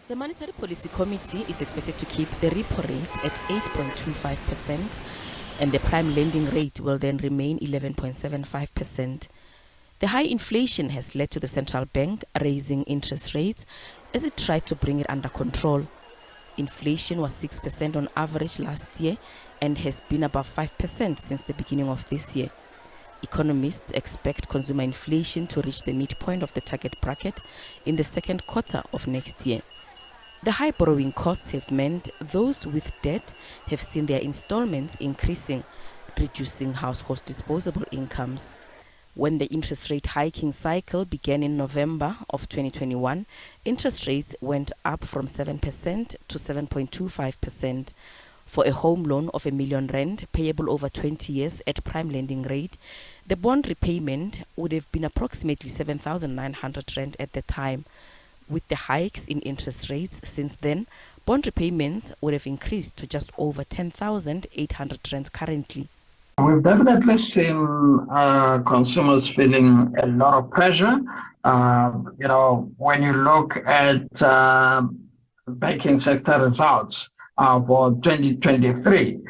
The Monetary Policy Committee is expected to keep the repo rate at 8.25%, and the prime lending rate will then remain 11.75%. The high inflation has led to the central bank raising interest rates as it tried to bring it under control. Inflation was 6% on average last year and has been above 5% since the beginning of this year. Economists expect consumer inflation to reach the midpoint of the target bracket in the second quarter of next year. The high borrowing costs have meant those with debt have seen their installments increasing, reducing households' disposable incomes. When the interest rate hiking cycle began in November of 2021, interest rates went up from 7% to 7.25%. For a home loan of R1 million payable over 20 years at prime lending rate, the bond repayment would have been approximately 7,900 rand at the time. With the hikes in interest rates since then, bond repayments would have increased to just over 10,800 rand currently. We've definitely seen consumers feeling a lot of pressure. When you look at banking sector results for 2023,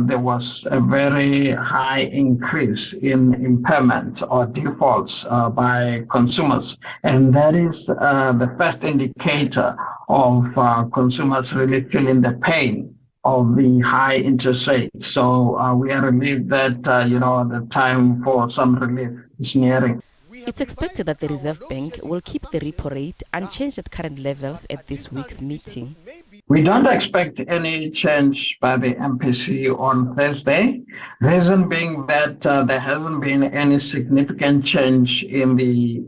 there was a very high increase in impairment or defaults by consumers. And that is the first indicator of consumers really feeling the pain of the high interest rates. So we are relieved that, the time for some relief is nearing. It's expected that the Reserve Bank will keep the repo rate unchanged at current levels at this week's meeting. We don't expect any change by the MPC on Thursday. Reason being that there hasn't been any significant change in the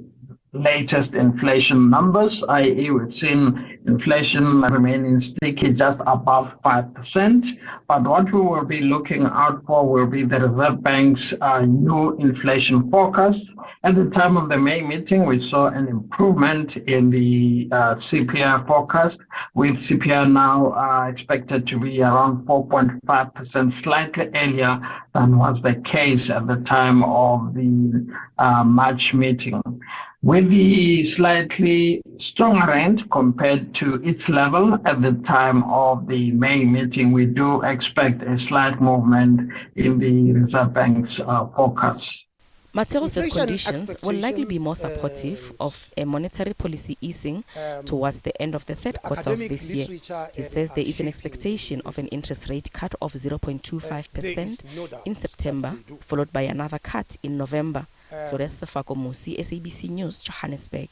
latest inflation numbers, i.e. we've seen inflation remaining sticky just above 5%. But what we will be looking out for will be the Reserve Bank's new inflation forecast. At the time of the May meeting, we saw an improvement in the CPI forecast, with CPI now expected to be around 4.5%, slightly earlier than was the case at the time of the March meeting. With the slightly stronger rand compared to its level at the time of the May meeting, we do expect a slight movement in the Reserve Bank's forecast. Mateo says conditions will likely be more supportive of a monetary policy easing towards the end of the third quarter of this year. He says there is an expectation of an interest rate cut of 0.25% in September, followed by another cut in November. Flores Sefako Musi, SABC News, Johannesburg.